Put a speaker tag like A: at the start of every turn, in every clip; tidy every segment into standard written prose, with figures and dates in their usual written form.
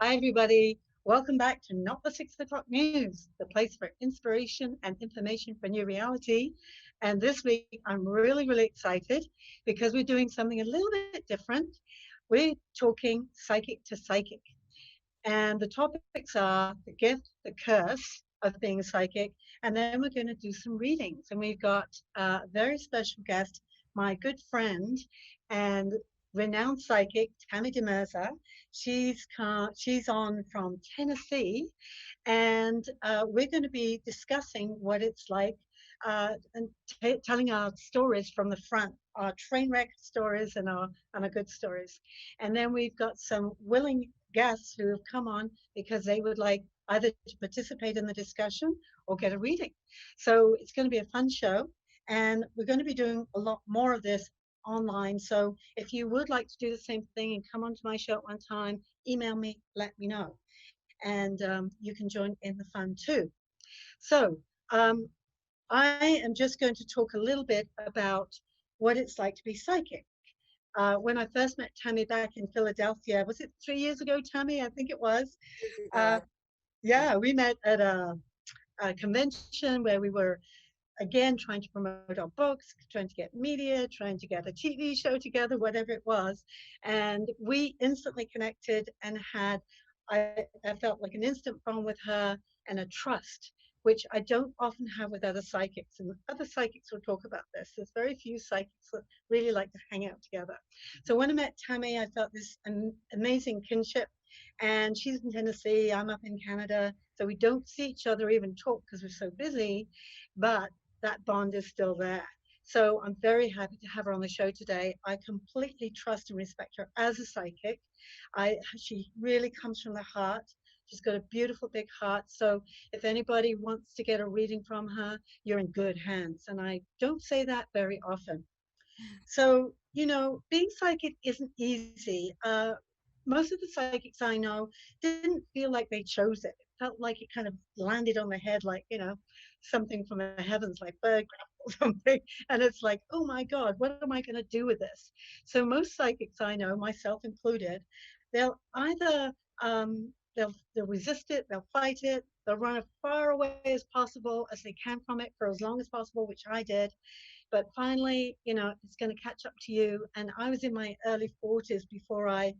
A: Hi, everybody. Welcome back to Not the 6 o'clock News, the place for inspiration and information for new reality. And this week, I'm really, really excited because we're doing something a little bit different. We're talking psychic to psychic. And the topics are the gift, the curse of being psychic. And then we're going to do some readings. And we've got a very special guest, my good friend and renowned psychic, Tammy DeMerza. She's on from Tennessee, and we're going to be discussing what it's like and telling our stories from the front, our train wreck stories and our good stories. And then we've got some willing guests who have come on because they would like either to participate in the discussion or get a reading. So it's going to be a fun show, and we're going to be doing a lot more of this online. So if you would like to do the same thing and come onto my show at one time, email me, let me know, and you can join in the fun too. So um, I am just going to talk a little bit about what it's like to be psychic. When I first met Tammy back in Philadelphia, was it 3 years ago, Tammy? I think it was.
B: Years ago.
A: Uh, yeah, we met at a convention where we were again trying to promote our books, trying to get media, trying to get a TV show together, whatever it was. And we instantly connected and I felt like an instant bond with her and a trust, which I don't often have with other psychics. And other psychics will talk about this. There's very few psychics that really like to hang out together. So when I met Tammy, I felt this amazing kinship. And she's in Tennessee, I'm up in Canada. So we don't see each other, even talk because we're so busy. But that bond is still there. So I'm very happy to have her on the show today. I completely trust and respect her as a psychic. She really comes from the heart. She's got a beautiful big heart. So if anybody wants to get a reading from her, you're in good hands. And I don't say that very often. So, being psychic isn't easy. Most of the psychics I know didn't feel like they chose it. It felt like it kind of landed on their head, like, something from the heavens, like bird crap or something. And it's like, oh my God, what am I going to do with this? So most psychics I know, myself included, they'll either they'll resist it, they'll fight it, they'll run as far away as possible as they can from it for as long as possible, which I did. But finally, it's going to catch up to you. And I was in my early 40s before I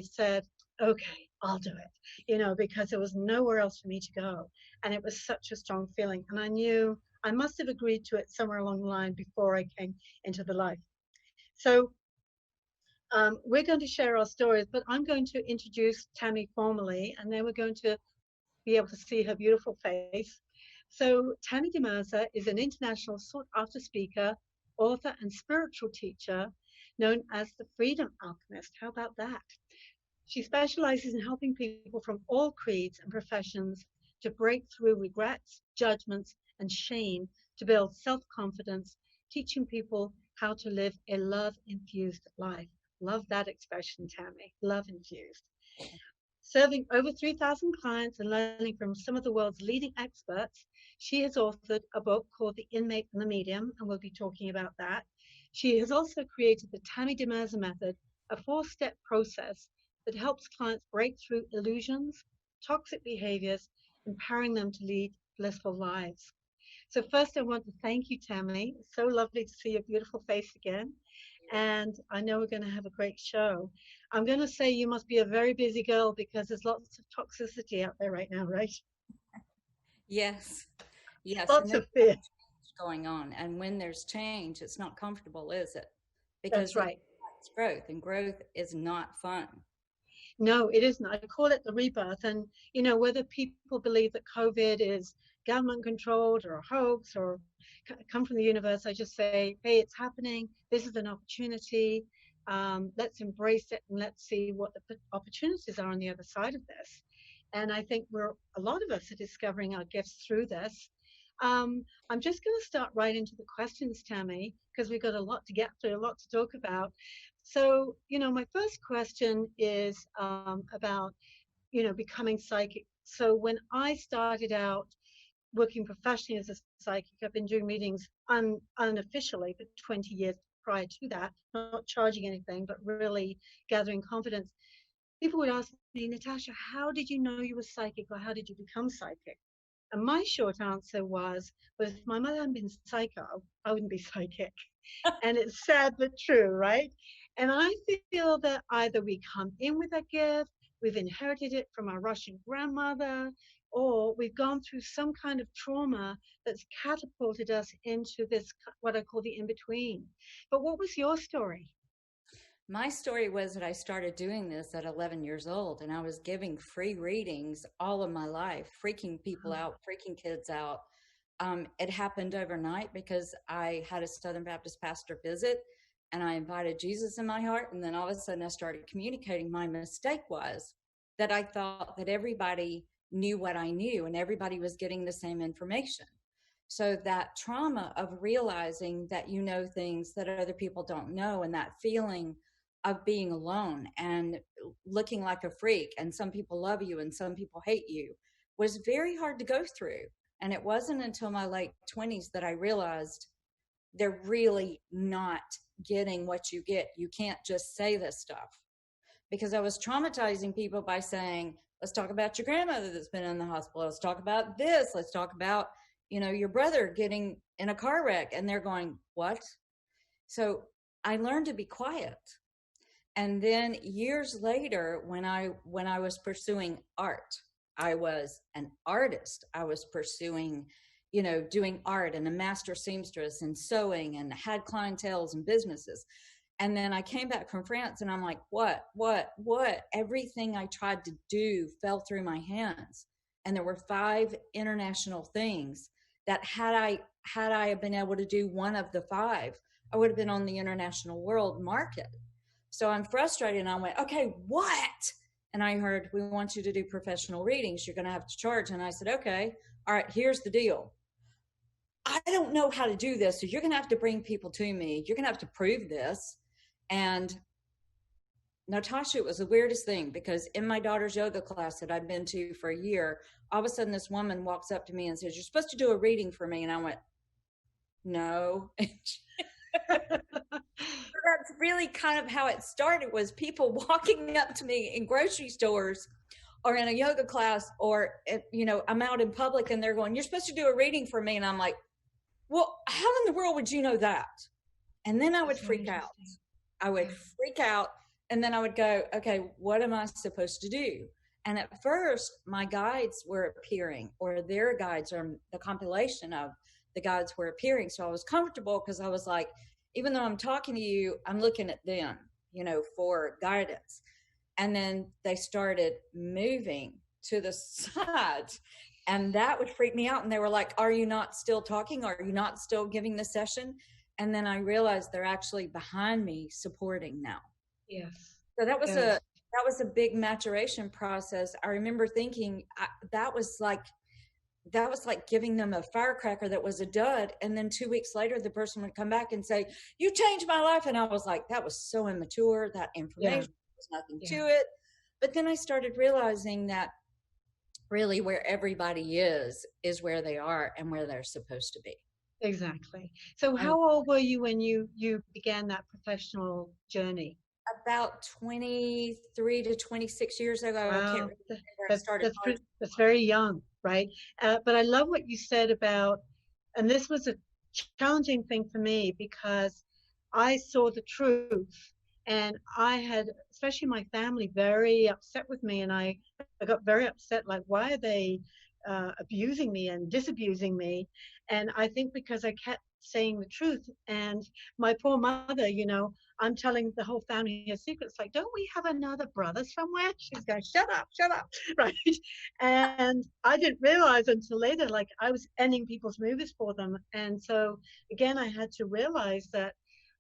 A: said, okay, I'll do it, because there was nowhere else for me to go. And it was such a strong feeling. And I knew I must have agreed to it somewhere along the line before I came into the life. So we're going to share our stories, but I'm going to introduce Tammy formally, and then we're going to be able to see her beautiful face. So Tammy DeMerza is an international sought-after speaker, author, and spiritual teacher known as the Freedom Alchemist. How about that? She specializes in helping people from all creeds and professions to break through regrets, judgments, and shame to build self-confidence, teaching people how to live a love-infused life. Love that expression, Tammy, love-infused. Serving over 3,000 clients and learning from some of the world's leading experts, she has authored a book called The Inmate and the Medium, and we'll be talking about that. She has also created the Tammy DeMerza Method, a 4-step process that helps clients break through illusions, toxic behaviors, empowering them to lead blissful lives. So first, I want to thank you, Tammy. It's so lovely to see your beautiful face again. And I know we're going to have a great show. I'm going to say you must be a very busy girl because there's lots of toxicity out there right now, right?
B: Yes, yes, and
A: Lots
B: there's
A: of fear.
B: change going on. And when there's change, it's not comfortable, is it? Because
A: That's
B: it
A: right.
B: it's growth, and growth is not fun.
A: No, it isn't. I call it the rebirth. And, whether people believe that COVID is government controlled or a hoax or come from the universe, I just say, hey, it's happening. This is an opportunity. Let's embrace it and let's see what the opportunities are on the other side of this. And I think a lot of us are discovering our gifts through this. I'm just going to start right into the questions, Tammy, because we've got a lot to get through, a lot to talk about. So, my first question is about, becoming psychic. So when I started out working professionally as a psychic, I've been doing readings unofficially for 20 years prior to that, not charging anything, but really gathering confidence. people would ask me, Natasha, how did you know you were psychic, or how did you become psychic? And my short answer was, well, if my mother hadn't been psycho, I wouldn't be psychic. And it's sad but true, right? And I feel that either we come in with a gift, we've inherited it from our Russian grandmother, or we've gone through some kind of trauma that's catapulted us into this, what I call the in between. But what was your story?
B: My story was that I started doing this at 11 years old, and I was giving free readings all of my life, freaking people
A: Oh,
B: out, freaking kids out. It happened overnight because I had a Southern Baptist pastor visit, and I invited Jesus in my heart. And then all of a sudden, I started communicating. My mistake was that I thought that everybody knew what I knew, and everybody was getting the same information. So that trauma of realizing that you know things that other people don't know, and that feeling of being alone and looking like a freak, and some people love you and some people hate you, was very hard to go through. And it wasn't until my late 20s that I realized they're really not getting what you get. You can't just say this stuff, because I was traumatizing people by saying, let's talk about your grandmother that's been in the hospital. Let's talk about this. Let's talk about, your brother getting in a car wreck. And they're going, what? So I learned to be quiet. And then years later, when I was pursuing art, I was an artist. I was pursuing, doing art, and a master seamstress and sewing, and had clienteles and businesses. And then I came back from France, and I'm like, what? Everything I tried to do fell through my hands. And there were 5 international things that had I been able to do one of the 5, I would have been on the international world market. So I'm frustrated, and I went, okay, what? And I heard, we want you to do professional readings. You're going to have to charge. And I said, okay, all right, here's the deal. I don't know how to do this. So you're going to have to bring people to me. You're going to have to prove this. And Natasha, it was the weirdest thing, because in my daughter's yoga class that I'd been to for a year, all of a sudden this woman walks up to me and says, you're supposed to do a reading for me. And I went, no. That's really kind of how it started, was people walking up to me in grocery stores or in a yoga class, or, I'm out in public and they're going, you're supposed to do a reading for me. And I'm like, well, how in the world would you know that? And then I would freak out. I would freak out. And then I would go, okay, what am I supposed to do? And at first, my guides were appearing, or their guides, or the compilation of the guides were appearing. So I was comfortable, because I was like, even though I'm talking to you, I'm looking at them, for guidance. And then they started moving to the side, and that would freak me out. And they were like, are you not still talking? Are you not still giving the session? And then I realized they're actually behind me supporting now.
A: Yes.
B: So that was a big maturation process. I remember thinking that was like giving them a firecracker that was a dud. And then 2 weeks later, the person would come back and say, you changed my life. And I was like, that was so immature. That information, there's nothing to it. But then I started realizing that really where everybody is where they are and where they're supposed to be.
A: Exactly. So how old were you when you began that professional journey?
B: About 23 to 26 years ago.
A: Wow.
B: I can't remember where I started.
A: That's very young, right? But I love what you said about, and this was a challenging thing for me, because I saw the truth, and I had, especially my family, very upset with me, and I got very upset, like, why are they abusing me and disabusing me? And I think because I kept saying the truth, and my poor mother, I'm telling the whole family her secrets, like, don't we have another brother somewhere? She's going, shut up, right? And I didn't realize until later, like, I was ending people's movies for them. And so again, I had to realize that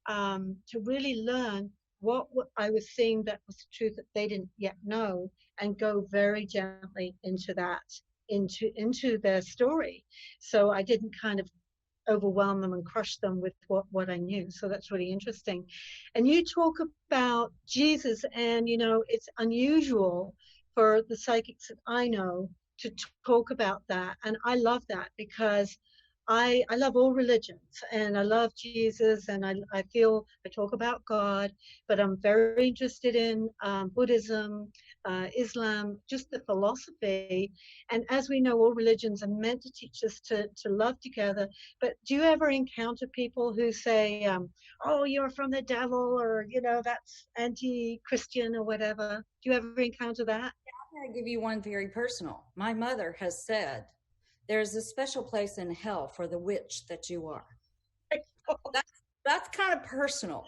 A: to really learn what I was seeing that was the truth that they didn't yet know, and go very gently into that, into their story, so I didn't kind of overwhelm them and crush them with what I knew. So that's really interesting. And you talk about Jesus, and it's unusual for the psychics that I know to talk about that, and I love that, because I love all religions and I love Jesus and I feel I talk about God, but I'm very interested in Buddhism, Islam, just the philosophy. And as we know, all religions are meant to teach us to love together. But do you ever encounter people who say, oh, you're from the devil, or, that's anti-Christian or whatever? Do you ever encounter that?
B: I'm going to give you one very personal. My mother has said, there's a special place in hell for the witch that you are. That's, that's kind of personal.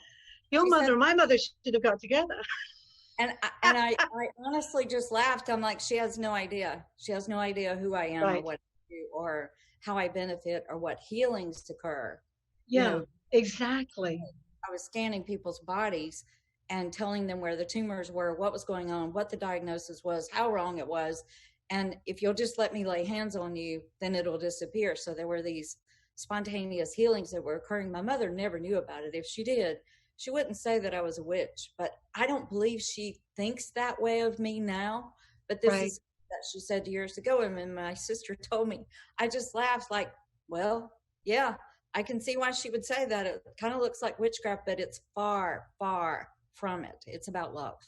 A: Your
B: She
A: mother
B: said,
A: and my mother should have got together.
B: I honestly just laughed. I'm like, she has no idea. She has no idea who I am or
A: Right.
B: what I do or how I benefit or what healings occur. You
A: Yeah,
B: know,
A: exactly.
B: I was scanning people's bodies and telling them where the tumors were, what was going on, what the diagnosis was, how wrong it was. And if you'll just let me lay hands on you, then it'll disappear. So there were these spontaneous healings that were occurring. My mother never knew about it. If she did, she wouldn't say that I was a witch, but I don't believe she thinks that way of me now. But this
A: Right.
B: is that she said years ago. And when my sister told me, I just laughed like, well, yeah, I can see why she would say that. It kind of looks like witchcraft, but it's far, far from it. It's about love.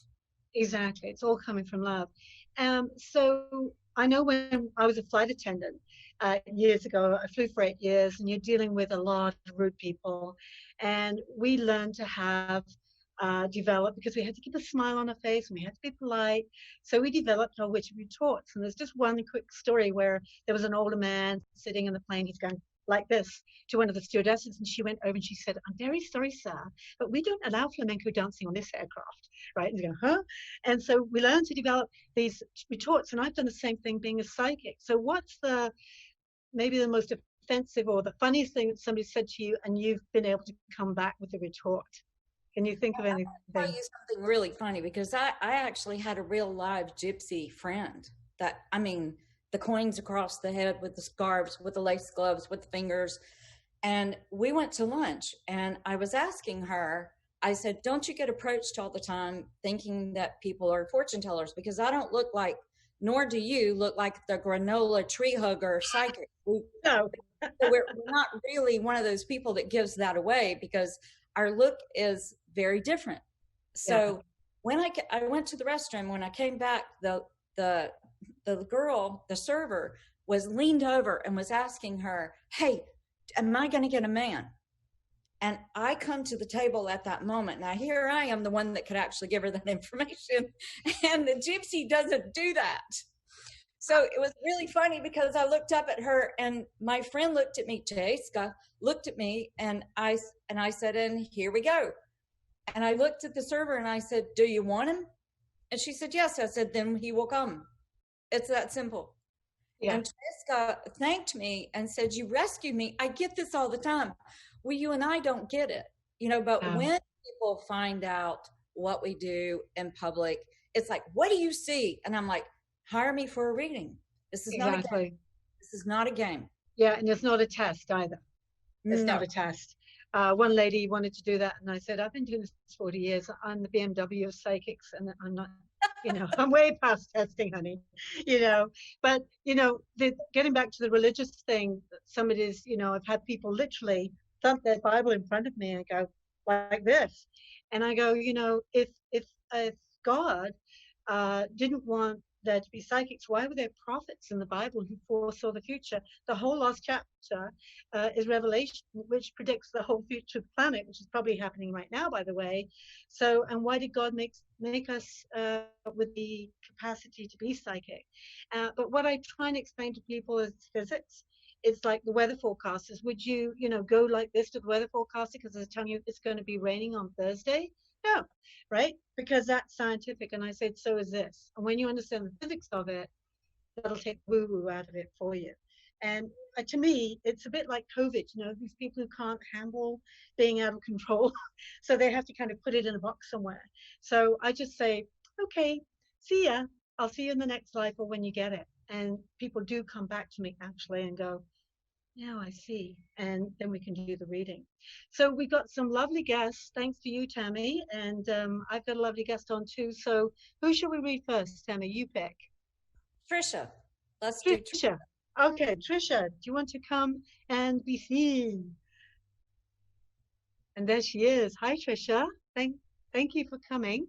A: Exactly. It's all coming from love. So I know when I was a flight attendant years ago, I flew for 8 years, and you're dealing with a lot of rude people. And we learned to have develop because we had to keep a smile on our face and we had to be polite. So we developed our witty retorts. And there's just one quick story where there was an older man sitting in the plane. He's going like this to one of the stewardesses, and she went over and she said, "I'm very sorry, sir, but we don't allow flamenco dancing on this aircraft." Right? And you go, huh? And so we learn to develop these retorts. And I've done the same thing being a psychic. So what's maybe the most offensive or the funniest thing that somebody said to you and you've been able to come back with a retort? Can you think of
B: Tell
A: anything?
B: you something really funny because I actually had a real live gypsy friend that, I mean, the coins across the head with the scarves, with the lace gloves, with the fingers. And we went to lunch and I was asking her, I said, don't you get approached all the time thinking that people are fortune tellers? Because I don't look like, nor do you look like the granola tree hugger psychic.
A: No.
B: We're not really one of those people that gives that away because our look is very different.
A: Yeah.
B: So when I went to the restroom, when I came back, the girl, the server, was leaned over and was asking her, "Hey, am I going to get a man?" And I come to the table at that moment. Now here I am, the one that could actually give her that information, and the gypsy doesn't do that. So it was really funny because I looked up at her and my friend looked at me, Jayska looked at me, and I said, and here we go. And I looked at the server and I said, do you want him? And she said, yes. I said, then he will come. It's that simple.
A: Yeah.
B: And Jayska thanked me and said, you rescued me. I get this all the time. Well, you and I don't get it, but when people find out what we do in public, it's like, what do you see? And I'm like, hire me for a reading. This is not a game. This is not a game.
A: Yeah, and it's not a test either. It's
B: No.
A: not a test. One lady wanted to do that, and I said, I've been doing this 40 years. I'm the BMW of psychics, and I'm not, I'm way past testing, honey, But, getting back to the religious thing, somebody's, I've had people literally thump their Bible in front of me and go like this. And I go, if God didn't want there to be psychics, why were there prophets in the Bible who foresaw the future? The whole last chapter is Revelation, which predicts the whole future of the planet, which is probably happening right now, by the way. So, and why did God make us with the capacity to be psychic? But what I try and explain to people is physics. It's like the weather forecasters. Would you, go like this to the weather forecaster because they're telling you it's going to be raining on Thursday? No, right? Because that's scientific. And I said, so is this. And when you understand the physics of it, that'll take woo-woo out of it for you. And to me, it's a bit like COVID, these people who can't handle being out of control. So they have to kind of put it in a box somewhere. So I just say, okay, see ya. I'll see you in the next life or when you get it. And people do come back to me actually and go, now I see. And then we can do the reading. So we got some lovely guests. Thanks to you, Tammy. And I've got a lovely guest on too. So who should we read first, Tammy? You pick.
B: Trisha. Let's
A: Trisha.
B: do Trisha.
A: Okay, Trisha, do you want to come and be seen? And there she is. Hi, Trisha. Thank you for coming.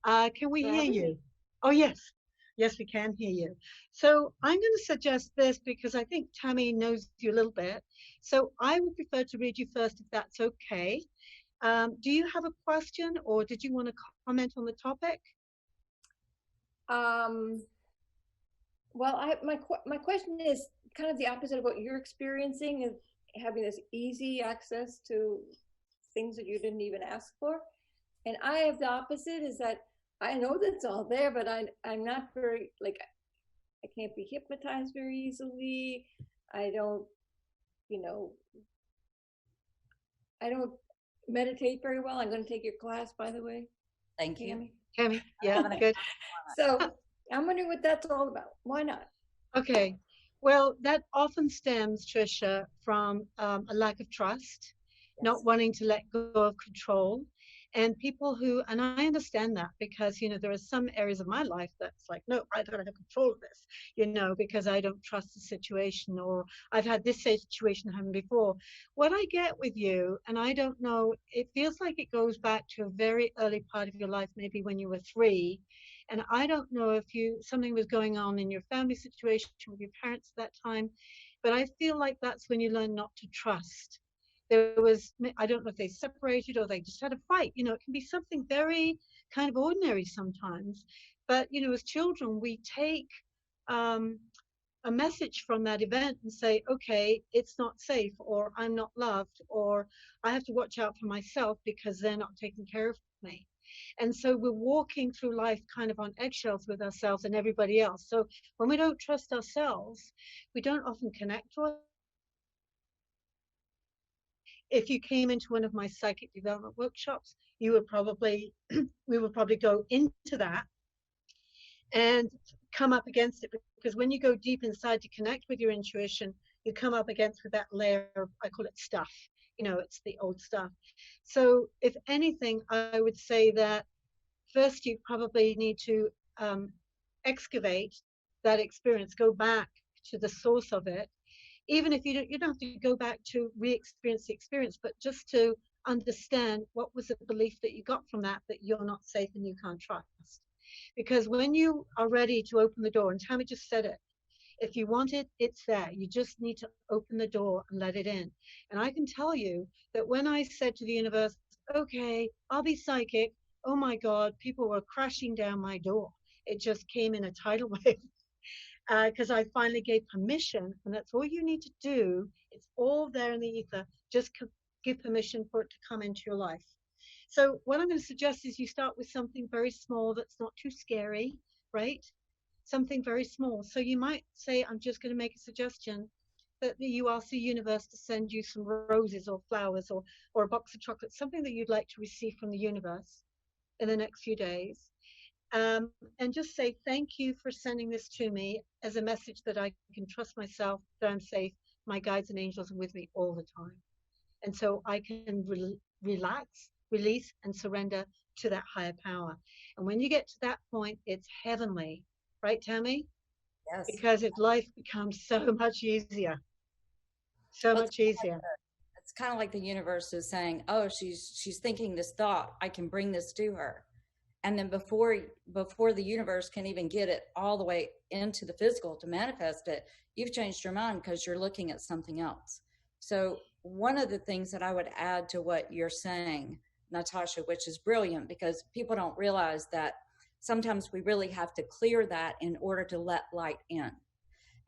A: Can we
C: For
A: hear
C: having
A: you?
C: me.
A: Oh, yes. Yes, we can hear you. So I'm going to suggest this because I think Tammy knows you a little bit. So I would prefer to read you first, if that's okay. Do you have a question or did you want to comment on the topic?
C: Um, well, my question is kind of the opposite of what you're experiencing, is having this easy access to things that you didn't even ask for. And I have the opposite, is that I know that's all there, but I'm not very, like, I can't be hypnotized very easily. I don't, you know, I don't meditate very well. I'm going to take your class, by the way,
B: Thank you.
C: Tammy.
A: Tammy? Yeah,
B: Having a
A: good.
C: So I'm wondering what that's all about. Why not?
A: Okay. Well, that often stems, Trisha, from a lack of trust, not
B: yes.
A: wanting to let go of control. And people who, and I understand that because, there are some areas of my life that's like, no, I don't have control of this, because I don't trust the situation, or I've had this situation happen before. What I get with you, and I don't know, it feels like it goes back to a very early part of your life, maybe when you were 3, and I don't know if something was going on in your family situation with your parents at that time, but I feel like that's when you learn not to trust. There was, I don't know if they separated or they just had a fight. It can be something very kind of ordinary sometimes. But, as children, we take a message from that event and say, okay, it's not safe, or I'm not loved, or I have to watch out for myself because they're not taking care of me. And so we're walking through life kind of on eggshells with ourselves and everybody else. So when we don't trust ourselves, we don't often connect to us. If you came into one of my psychic development workshops, you would probably, we would probably go into that and come up against it, because when you go deep inside to connect with your intuition, you come up against with that layer of, I call it stuff. It's the old stuff. So if anything, I would say that first you probably need to excavate that experience, go back to the source of it, even if you don't have to go back to re-experience the experience, but just to understand what was the belief that you got from that you're not safe and you can't trust. Because when you are ready to open the door, and Tammy just said it, if you want it, it's there. You just need to open the door and let it in. And I can tell you that when I said to the universe, okay, I'll be psychic, oh my God, people were crashing down my door. It just came in a tidal wave because I finally gave permission. And that's all you need to do. It's all there in the ether. Just give permission for it to come into your life. So what I'm going to suggest is you start with something very small that's not too scary, right? Something very small. So you might say, I'm just going to make a suggestion that you ask the universe to send you some roses or flowers, or a box of chocolates, something that you'd like to receive from the universe in the next few days. And just say, thank you for sending this to me as a message that I can trust myself, that I'm safe, my guides and angels are with me all the time. And so I can relax, release, and surrender to that higher power. And when you get to that point, it's heavenly, right, Tammy?
B: Yes.
A: Because life becomes so much easier, so
B: Well,
A: much easier.
B: it's kind of like the universe is saying, oh, she's thinking this thought, I can bring this to her. And then before the universe can even get it all the way into the physical to manifest it, you've changed your mind because you're looking at something else. So one of the things that I would add to what you're saying, Natasha, which is brilliant, because people don't realize that sometimes we really have to clear that in order to let light in.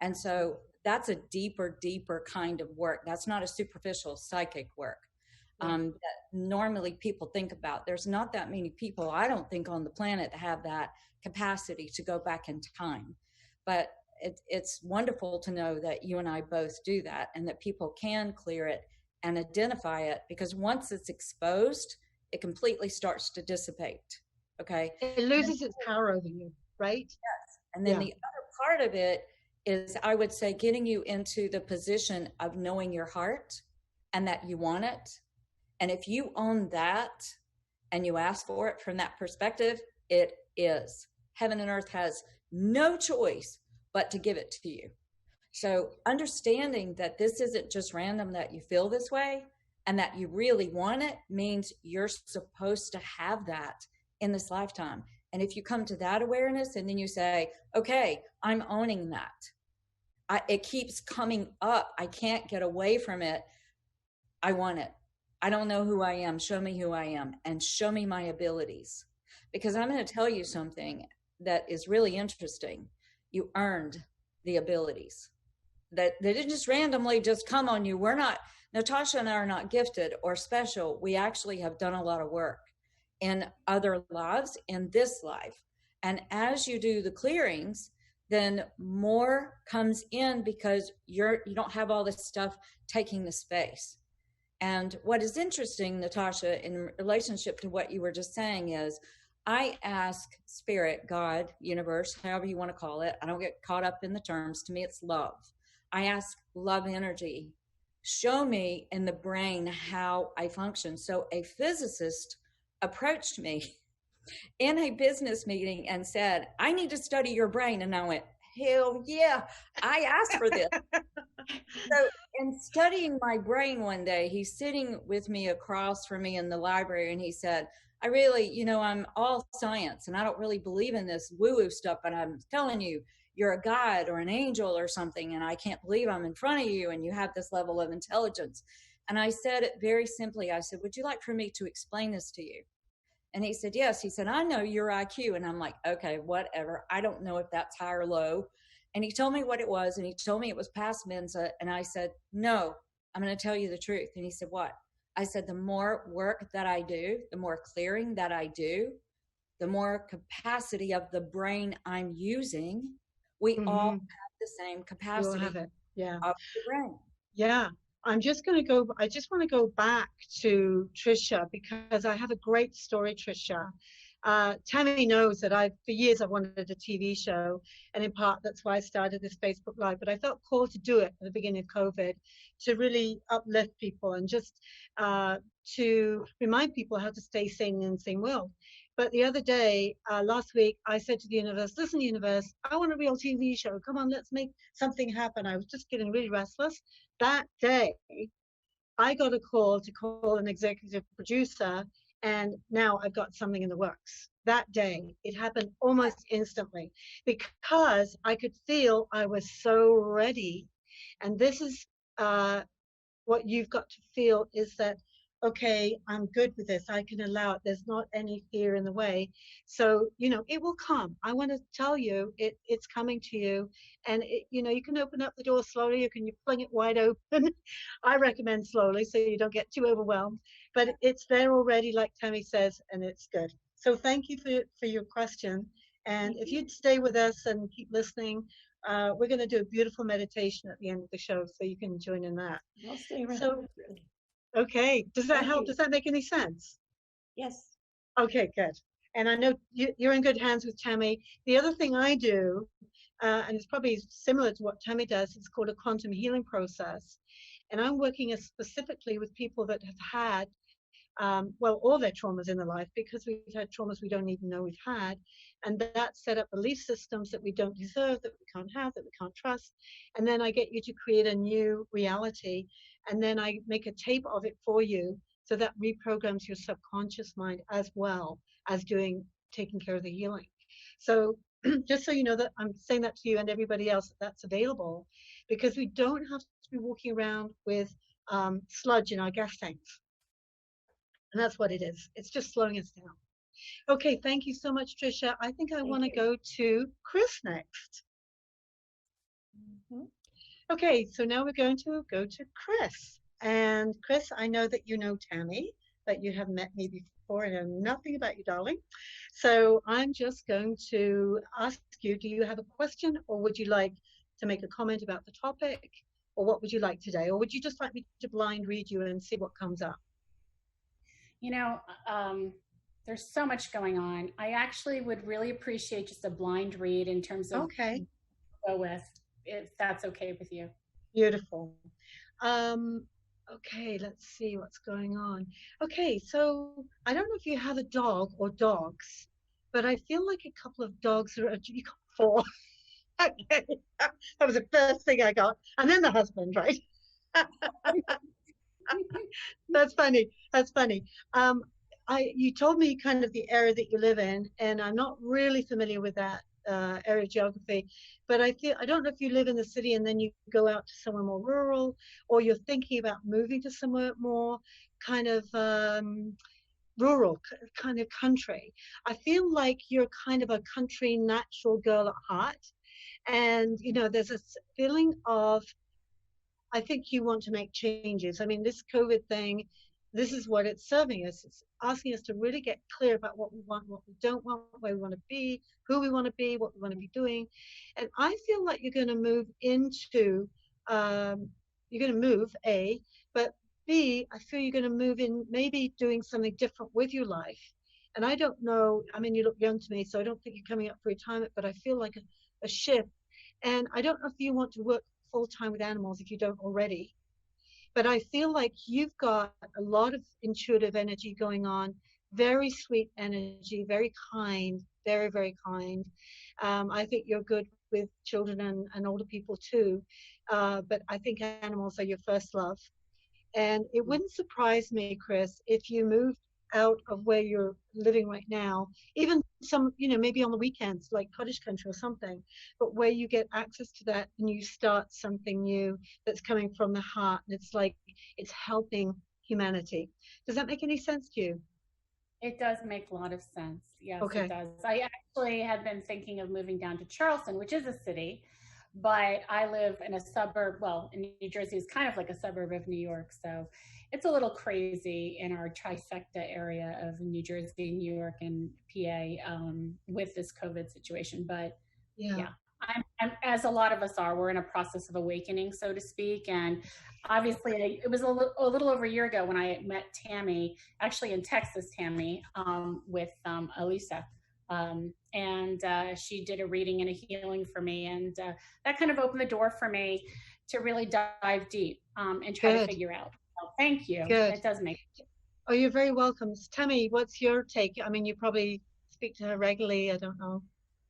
B: And so that's a deeper kind of work. That's not a superficial psychic work that normally people think about. There's not that many people, I don't think, on the planet that have that capacity to go back in time. But it's wonderful to know that you and I both do that, and that people can clear it and identify it, because once it's exposed, it completely starts to dissipate. Okay.
A: It loses its power over you, right?
B: Yes. And then the other part of it is, I would say, getting you into the position of knowing your heart and that you want it. And if you own that and you ask for it from that perspective, it is. Heaven and earth has no choice but to give it to you. So understanding that this isn't just random that you feel this way and that you really want it means you're supposed to have that in this lifetime. And if you come to that awareness and then you say, okay, I'm owning that. It keeps coming up. I can't get away from it. I want it. I don't know who I am. Show me who I am and show me my abilities. Because I'm going to tell you something that is really interesting. You earned the abilities. That they didn't just randomly just come on you. We're not, Natasha and I are not gifted or special. We actually have done a lot of work in other lives, in this life. And as you do the clearings, then more comes in because you don't have all this stuff taking the space. And what is interesting, Natasha, in relationship to what you were just saying is, I ask spirit, God, universe, however you want to call it. I don't get caught up in the terms. To me, it's love. I ask love energy, show me in the brain how I function. So a physicist approached me in a business meeting and said, I need to study your brain. And I went, hell yeah, I asked for this. So in studying my brain one day, he's sitting with me across from me in the library and he said, I really, I'm all science and I don't really believe in this woo-woo stuff, but I'm telling you, you're a god or an angel or something, and I can't believe I'm in front of you and you have this level of intelligence. And I said it very simply. I said, would you like for me to explain this to you? And he said, yes. He said, I know your IQ. And I'm like, okay, whatever. I don't know if that's high or low. And he told me what it was, and he told me it was past Mensa. And I said, no, I'm going to tell you the truth. And he said, what? I said, the more work that I do, the more clearing that I do, the more capacity of the brain I'm using. We all have the same capacity
A: have it. Yeah.
B: of the brain.
A: Yeah. I just want to go back to Trisha because I have a great story, Trisha. Tammy knows that for years I've wanted a TV show, and in part that's why I started this Facebook Live, but I felt called to do it at the beginning of COVID to really uplift people and just to remind people how to stay sane in the insane world. But the other day, last week, I said to the universe, listen, universe, I want a real TV show. Come on, let's make something happen. I was just getting really restless. That day, I got a call to call an executive producer, and now I've got something in the works. That day, it happened almost instantly because I could feel I was so ready. And this is what you've got to feel is that, okay, I'm good with this. I can allow it. There's not any fear in the way. So, it will come. I want to tell you, it's coming to you. And, you can open up the door slowly. You fling it wide open. I recommend slowly so you don't get too overwhelmed. But it's there already, like Tammy says, and it's good. So thank you for your question. And if you'd stay with us and keep listening, we're going to do a beautiful meditation at the end of the show, so you can join in that.
C: I'll stay around.
A: So, okay. Does that help? Does that make any sense?
C: Yes.
A: Okay, good. And I know you're in good hands with Tammy. The other thing I do, and it's probably similar to what Tammy does, it's called a quantum healing process. And I'm working specifically with people that have had, all their traumas in their life, because we've had traumas we don't even know we've had. And that set up belief systems that we don't deserve, that we can't have, that we can't trust. And then I get you to create a new reality. And then I make a tape of it for you. So that reprograms your subconscious mind as well as taking care of the healing. So just so you know that I'm saying that to you and everybody else, that's available, because we don't have to be walking around with sludge in our gas tanks. And that's what it is. It's just slowing us down. Okay, thank you so much, Trisha. I think I want to go to Chris next. Okay, so now we're going to go to Chris. And Chris, I know that you know Tammy, but you have met me before and I know nothing about you, darling. So I'm just going to ask you, do you have a question, or would you like to make a comment about the topic, or what would you like today? Or would you just like me to blind read you and see what comes up?
D: There's so much going on. I actually would really appreciate just a blind read in terms of go with, if that's okay with you.
A: Beautiful. Okay, let's see what's going on. Okay, so I don't know if you have a dog or dogs, but I feel like a couple of dogs are, you got 4. Okay. That was the first thing I got. And then the husband, right? That's funny. That's funny. Um, you told me kind of the area that you live in, and I'm not really familiar with that area of geography, but I don't know if you live in the city and then you go out to somewhere more rural, or you're thinking about moving to somewhere more kind of rural, kind of country. I feel like you're kind of a country natural girl at heart, and there's a feeling of I think you want to make changes. I mean, this COVID thing, this is what it's serving us. It's asking us to really get clear about what we want, what we don't want, where we want to be, who we want to be, what we want to be doing. And I feel like you're going to move into, you're going to move, A, but B, I feel you're going to move in maybe doing something different with your life. And I don't know, I mean, you look young to me, so I don't think you're coming up for retirement, but I feel like a shift. And I don't know if you want to work full-time with animals if you don't already, but I feel like you've got a lot of intuitive energy going on, very sweet energy, very kind, very, very kind. I think you're good with children and older people too, but I think animals are your first love. And it wouldn't surprise me, Chris, if you moved out of where you're living right now, even some, maybe on the weekends, like cottage country or something, but where you get access to that and you start something new that's coming from the heart. And it's like, it's helping humanity. Does that make any sense to you?
D: It does make a lot of sense. Yes,
A: Okay.
D: It does. I actually had been thinking of moving down to Charleston, which is a city, but I live in a suburb. Well, in New Jersey is kind of like a suburb of New York. So it's a little crazy in our trifecta area of New Jersey, New York, and PA with this COVID situation. But yeah. I'm, as a lot of us are, we're in a process of awakening, so to speak. And obviously, it was a little over a year ago when I met Tammy, actually in Texas, Tammy, with Elisa. And she did a reading and a healing for me. And that kind of opened the door for me to really dive deep and try to figure out. So thank you.
A: Good.
D: It does make sense.
A: Oh, you're very welcome. Tammy, what's your take? I mean, you probably speak to her regularly. I don't know.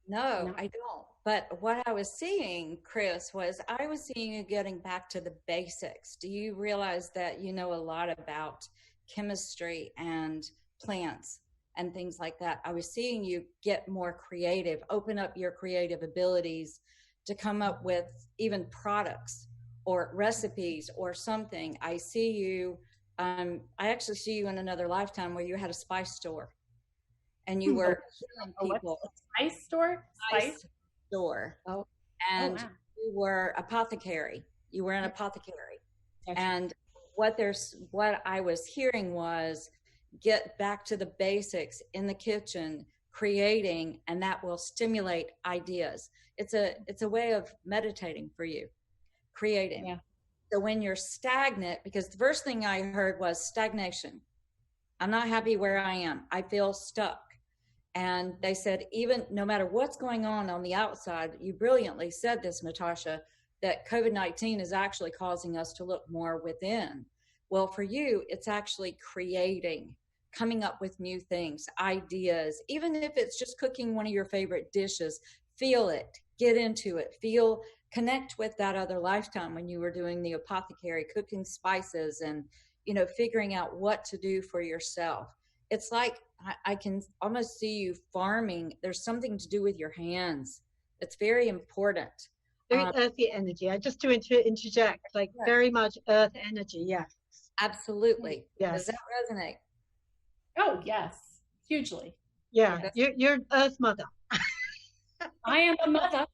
B: No, I don't. But what I was seeing, Chris, was I was seeing you getting back to the basics. Do you realize that you know a lot about chemistry and plants and things like that? I was seeing you get more creative, open up your creative abilities to come up with even products or recipes or something. I see you, I actually see you in another lifetime where you had a spice store and you were healing people.
D: Spice store?
B: Spice store.
D: Oh.
B: And
D: wow.
B: you were apothecary. You were an apothecary.
D: Gotcha.
B: And what I was hearing was get back to the basics in the kitchen, creating, and that will stimulate ideas. It's a way of meditating for you, creating.
D: Yeah.
B: So when you're stagnant, because the first thing I heard was stagnation. I'm not happy where I am. I feel stuck. And they said, even no matter what's going on the outside, you brilliantly said this, Natasha, that COVID-19 is actually causing us to look more within. Well, for you, it's actually creating, coming up with new things, ideas, even if it's just cooking one of your favorite dishes, feel it, get into it, connect with that other lifetime when you were doing the apothecary, cooking spices and, figuring out what to do for yourself. It's like I can almost see you farming. There's something to do with your hands. It's very important.
A: Very earthy energy. I just to interject, like very much earth energy. Yes.
B: Absolutely.
A: Yes.
B: Does that resonate?
D: Oh, yes. Hugely.
A: Yeah. You're Earth Mother.
D: I am a mother.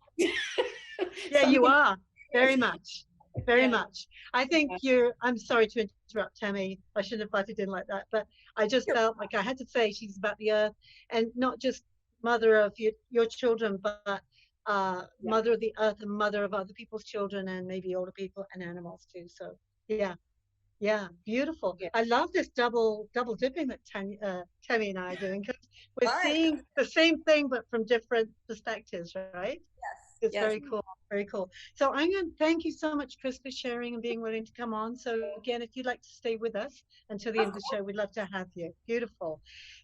A: Yeah, you are. Very much. Very much. I think I'm sorry to interrupt, Tammy. I shouldn't have butted in like that, but I just felt like I had to say she's about the earth and not just mother of your children, but mother of the earth and mother of other people's children and maybe older people and animals too. So yeah, beautiful. Yeah. I love this double dipping that Tammy and I are doing because we're seeing the same thing but from different perspectives, right? It's
B: Yes.
A: very cool, very cool. So I'm going to thank you so much, Chris, for sharing and being willing to come on. So again, if you'd like to stay with us until the end of the show, we'd love to have you. Beautiful.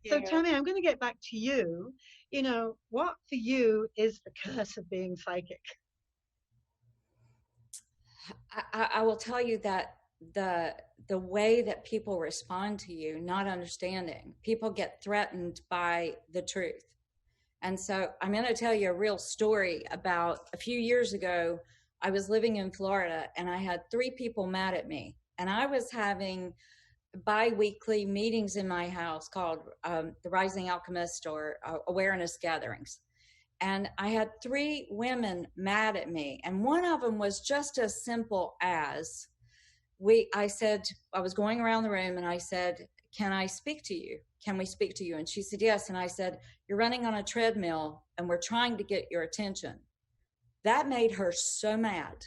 A: So
D: Yeah.
A: Tammy, I'm going to get back to you. You know, what for you is the curse of being psychic?
B: I will tell you that the way that people respond to you, not understanding, people get threatened by the truth. And so I'm going to tell you a real story about a few years ago. I was living in Florida and I had 3 people mad at me, and I was having bi-weekly meetings in my house called the Rising Alchemist, or awareness gatherings. And I had 3 women mad at me. And one of them was just as simple as I said, I was going around the room and I said, can I speak to you? Can we speak to you? And she said, yes. And I said, you're running on a treadmill and we're trying to get your attention. That made her so mad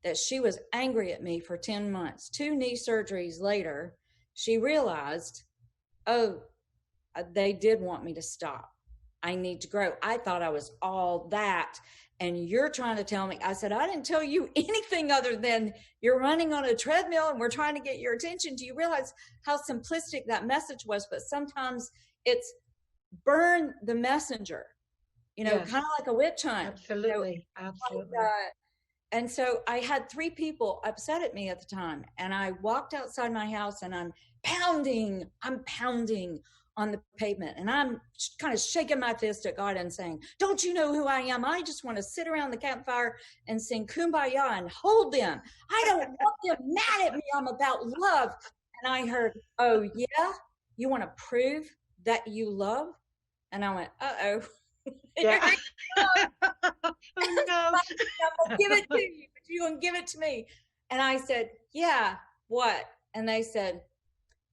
B: that she was angry at me for 10 months. 2 knee surgeries later, she realized, oh, they did want me to stop. I need to grow. I thought I was all that. And you're trying to tell me. I said, I didn't tell you anything other than you're running on a treadmill and we're trying to get your attention. Do you realize how simplistic that message was? But sometimes it's burn the messenger, kind of like a witch hunt.
A: Absolutely. Absolutely.
B: And so I had 3 people upset at me at the time. And I walked outside my house and I'm pounding on the pavement, and I'm kind of shaking my fist at God and saying, don't you know who I am? I just want to sit around the campfire and sing Kumbaya and hold them. I don't want them mad at me. I'm about love. And I heard, oh yeah, you want to prove that you love? And I went, uh-oh.
A: Yeah. Oh no.
B: I'm gonna give it to you, but you're gonna give it to me. And I said, yeah, what? And they said,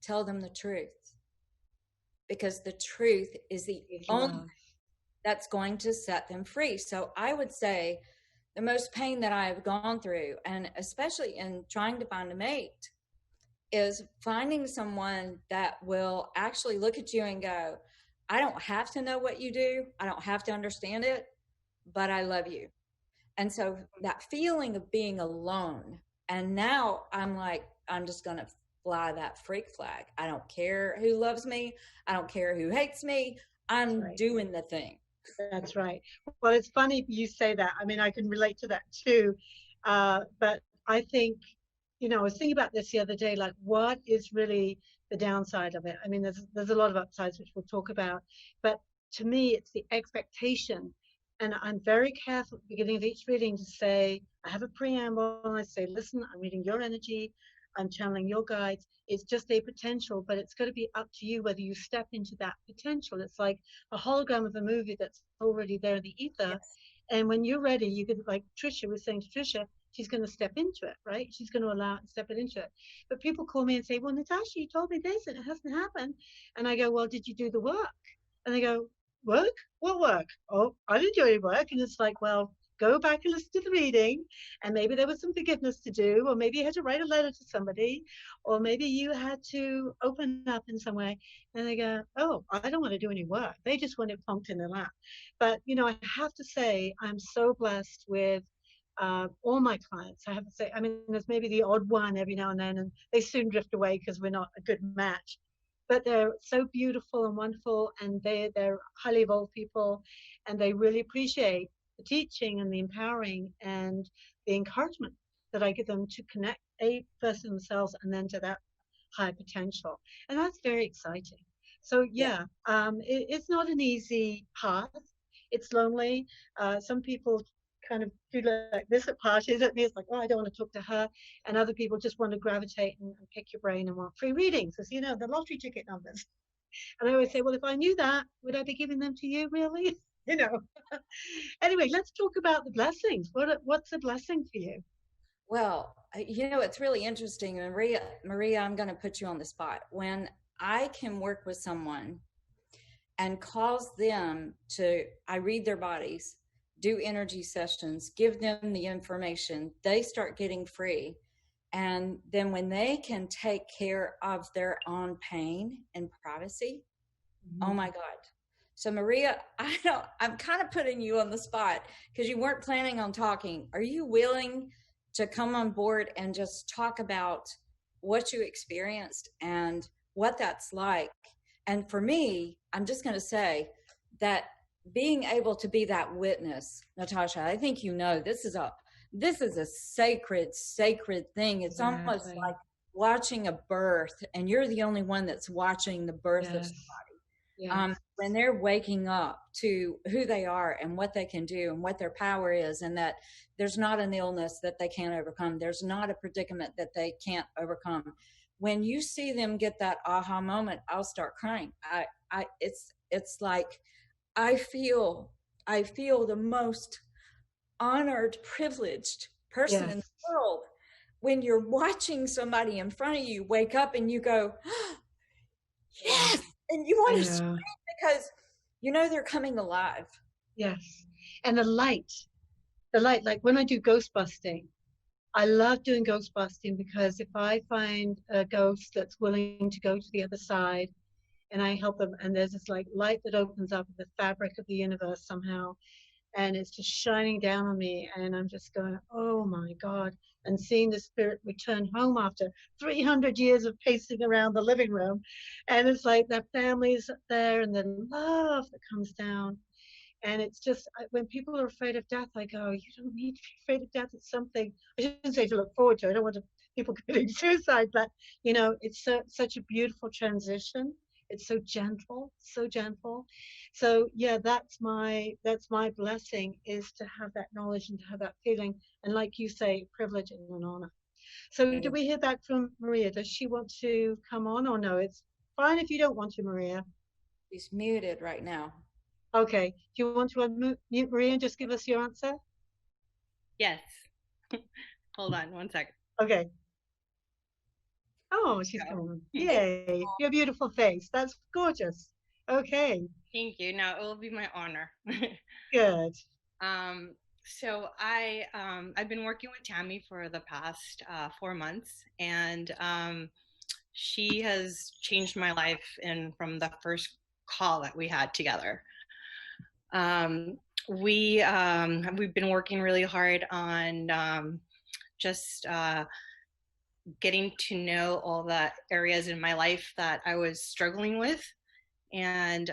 B: tell them the truth. Because the truth is the only that's going to set them free. So I would say the most pain that I have gone through, and especially in trying to find a mate, is finding someone that will actually look at you and go, I don't have to know what you do. I don't have to understand it, but I love you. And so that feeling of being alone, and now I'm like, I'm just going to fly that freak flag. I don't care who loves me. I don't care who hates me. I'm doing the thing.
A: That's right. Well, it's funny you say that. I mean, I can relate to that too. But I think, I was thinking about this the other day, like what is really the downside of it? I mean, there's a lot of upsides, which we'll talk about. But to me, it's the expectation. And I'm very careful at the beginning of each reading to say, I have a preamble, and I say, listen, I'm reading your energy. I'm channeling your guides. It's just a potential, but it's going to be up to you whether you step into that potential. It's like a hologram of a movie that's already there in the ether. Yes. And when you're ready, you could, like Trisha was saying to Trisha, she's going to step into it, right? She's going to allow it and step it into it. But people call me and say, well, Natasha, you told me this and it hasn't happened. And I go, well, did you do the work? And they go, work? What work? Oh, I didn't do any work. And it's like, well, go back and listen to the reading, and maybe there was some forgiveness to do, or maybe you had to write a letter to somebody, or maybe you had to open up in some way. And they go, oh, I don't want to do any work. They just want it pumped in their lap. But, I have to say, I'm so blessed with all my clients. I have to say, I mean, there's maybe the odd one every now and then, and they soon drift away because we're not a good match. But they're so beautiful and wonderful, and they're highly evolved people, and they really appreciate the teaching and the empowering and the encouragement that I give them to connect first to themselves and then to that high potential. And that's very exciting. So it's not an easy path. It's lonely. Some people kind of do like this at parties at me. It's like, oh, I don't want to talk to her. And other people just want to gravitate and pick your brain and want free readings, as the lottery ticket numbers. And I always say, well, if I knew that, would I be giving them to you, really? Anyway, let's talk about the blessings. What's a blessing for you?
B: Well, it's really interesting. Maria, I'm going to put you on the spot. When I can work with someone and cause them I read their bodies, do energy sessions, give them the information, they start getting free. And then when they can take care of their own pain in privacy, oh my God. So Maria, I'm kind of putting you on the spot because you weren't planning on talking. Are you willing to come on board and just talk about what you experienced and what that's like? And for me, I'm just going to say that being able to be that witness, Natasha, I think this is a sacred thing. It's almost like watching a birth, and you're the only one that's watching the birth of somebody. Yes. When they're waking up to who they are and what they can do and what their power is, and that there's not an illness that they can't overcome. There's not a predicament that they can't overcome. When you see them get that aha moment, I'll start crying. It's like I feel the most honored, privileged person in the world when you're watching somebody in front of you wake up and you go, oh, yes. And you want to scream because they're coming alive.
A: Yes. And the light, like when I do ghost busting, I love doing ghost busting because if I find a ghost that's willing to go to the other side and I help them, and there's this like light that opens up in the fabric of the universe somehow, and it's just shining down on me, and I'm just going, oh my God, and seeing the spirit return home after 300 years of pacing around the living room. And it's like that family's there and the love that comes down. And it's just, when people are afraid of death, I go, you don't need to be afraid of death. It's something, I shouldn't say to look forward to. I don't want people committing suicide, but it's such a beautiful transition. It's so gentle, so gentle. So yeah, that's my blessing, is to have that knowledge and to have that feeling. And like you say, privilege and an honor. So did we hear back from Maria? Does she want to come on, or no? It's fine if you don't want to, Maria.
B: She's muted right now.
A: Okay. Do you want to unmute Maria and just give us your answer?
E: Yes. Hold on one second.
A: Okay. Oh, she's coming. Yay. Your beautiful face. That's gorgeous. Okay.
E: Thank you. Now it will be my honor.
A: Good.
E: So I've been working with Tammy for the past 4 months, and she has changed my life from the first call that we had together. We've been working really hard on just getting to know all the areas in my life that I was struggling with. And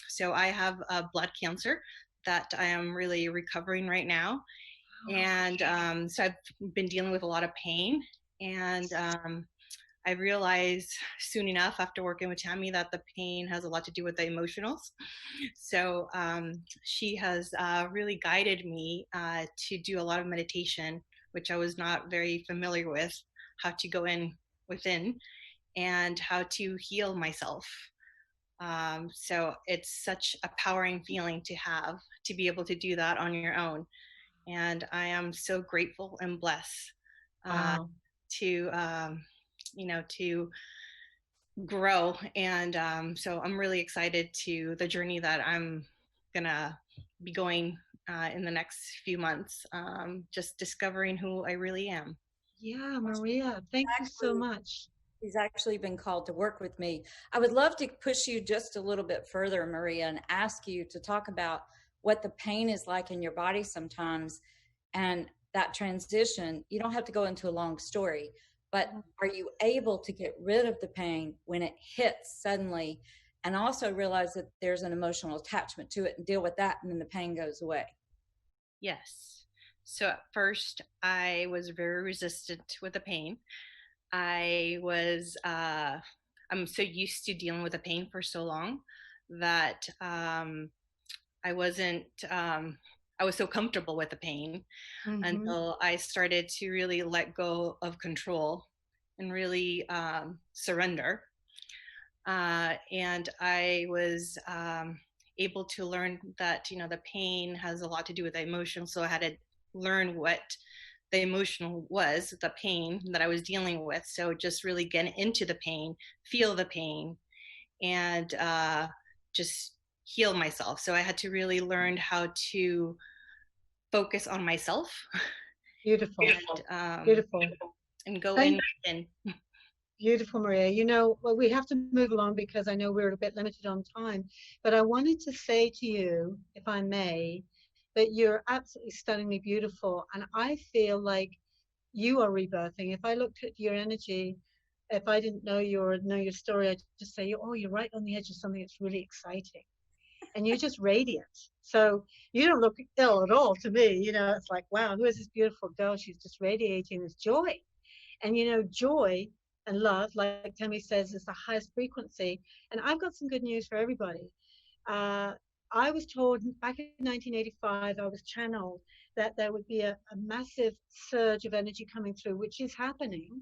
E: so I have blood cancer that I am really recovering right now. And so I've been dealing with a lot of pain. And I realized soon enough after working with Tammy that the pain has a lot to do with the emotionals. So she has really guided me to do a lot of meditation, which I was not very familiar with, how to go within and how to heal myself. So it's such a powering feeling to have, to be able to do that on your own. And I am so grateful and blessed to grow. And so I'm really excited to the journey that I'm gonna be going in the next few months, just discovering who I really am.
A: Yeah, Maria, thank you so much.
B: He's actually been called to work with me. I would love to push you just a little bit further, Maria, and ask you to talk about what the pain is like in your body sometimes, and that transition. You don't have to go into a long story, but are you able to get rid of the pain when it hits suddenly, and also realize that there's an emotional attachment to it and deal with that, and then the pain goes away?
E: Yes. So at first I was very resistant with the pain. I'm so used to dealing with the pain for so long that I was so comfortable with the pain until I started to really let go of control and really surrender. And I was able to learn that, the pain has a lot to do with the emotion. So I had to learn what the emotional was, the pain that I was dealing with. So just really get into the pain, feel the pain, and just heal myself. So I had to really learn how to focus on myself.
A: Beautiful.
E: And,
A: Beautiful.
E: And go
A: Thank
E: in.
A: Beautiful, Maria. You know, well, we have to move along because I know we're a bit limited on time, but I wanted to say to you, if I may, that you're absolutely stunningly beautiful. And I feel like you are rebirthing. If I looked at your energy, if I didn't know you or know your story, I'd just say, oh, you're right on the edge of something that's really exciting. And you're just radiant. So you don't look ill at all to me. You know, it's like, wow, who is this beautiful girl? She's just radiating this joy. And you know, joy and love, like Tammy says, is the highest frequency. And I've got some good news for everybody. I was told back in 1985, I was channeled that there would be a massive surge of energy coming through, which is happening.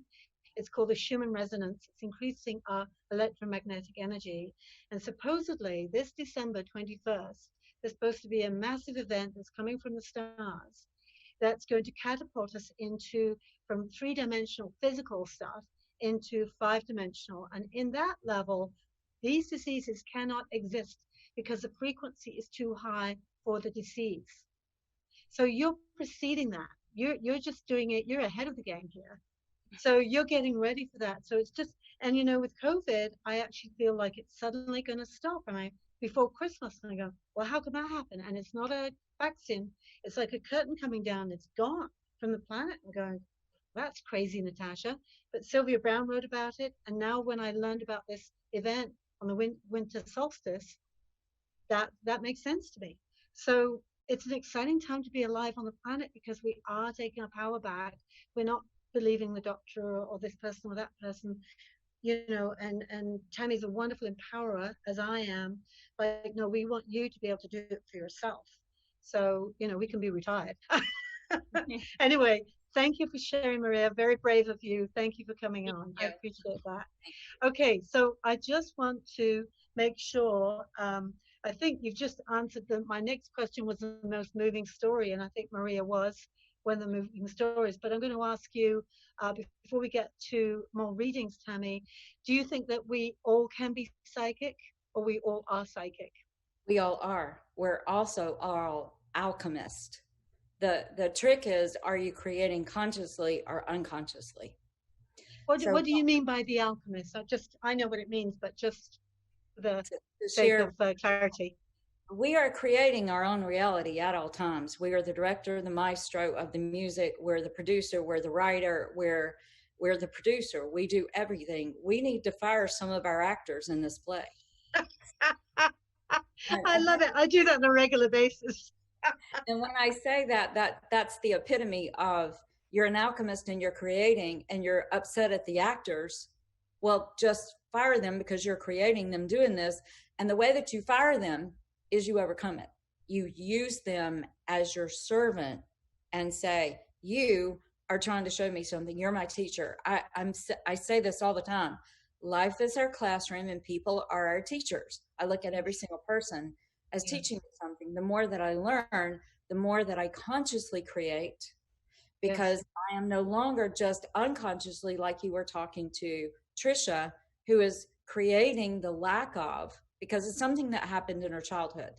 A: It's called the Schumann resonance. It's increasing our electromagnetic energy. And supposedly this December 21st, there's supposed to be a massive event that's coming from the stars that's going to catapult us into from three-dimensional physical stuff into five-dimensional. And in that level, these diseases cannot exist because the frequency is too high for the disease. So you're preceding that. You're just doing it. You're ahead of the game here. So you're getting ready for that. So it's just, and you know, with COVID, I actually feel like it's suddenly going to stop. And before Christmas, and I go, well, how can that happen? And it's not a vaccine. It's like a curtain coming down. It's gone from the planet. I'm going, that's crazy, Natasha. But Sylvia Brown wrote about it. And now when I learned about this event on the winter solstice, that makes sense to me. So it's an exciting time to be alive on the planet because we are taking our power back. We're not believing the doctor or this person or that person, you know, and Tammy's a wonderful empowerer, as I am. Like, no, we want you to be able to do it for yourself. So, you know, we can be retired. Anyway, thank you for sharing, Maria. Very brave of you. Thank you for coming on. I appreciate that. Okay, so I just want to make sure, I think you've just answered my next question was the most moving story, and I think Maria was one of the moving stories. But I'm going to ask you, before we get to more readings, Tammy, do you think that we all can be psychic, or we all are psychic?
B: We all are. We're also all alchemists. The trick is, are you creating consciously or unconsciously?
A: What do you mean by the alchemist? I know what it means, but just the sake of clarity.
B: We are creating our own reality at all times. We are the director, the maestro of the music. We're the producer. We're the writer. We're the producer. We do everything. We need to fire some of our actors in this play.
A: I love it. I do that on a regular basis.
B: And when I say that's the epitome of, you're an alchemist and you're creating and you're upset at the actors. Well, just fire them because you're creating them doing this. And the way that you fire them is you overcome it. You use them as your servant and say, you are trying to show me something. You're my teacher. I say this all the time. Life is our classroom and people are our teachers. I look at every single person as teaching me something. The more that I learn, the more that I consciously create, because I am no longer just unconsciously, like you were talking to Trisha, who is creating the lack of, because it's something that happened in her childhood.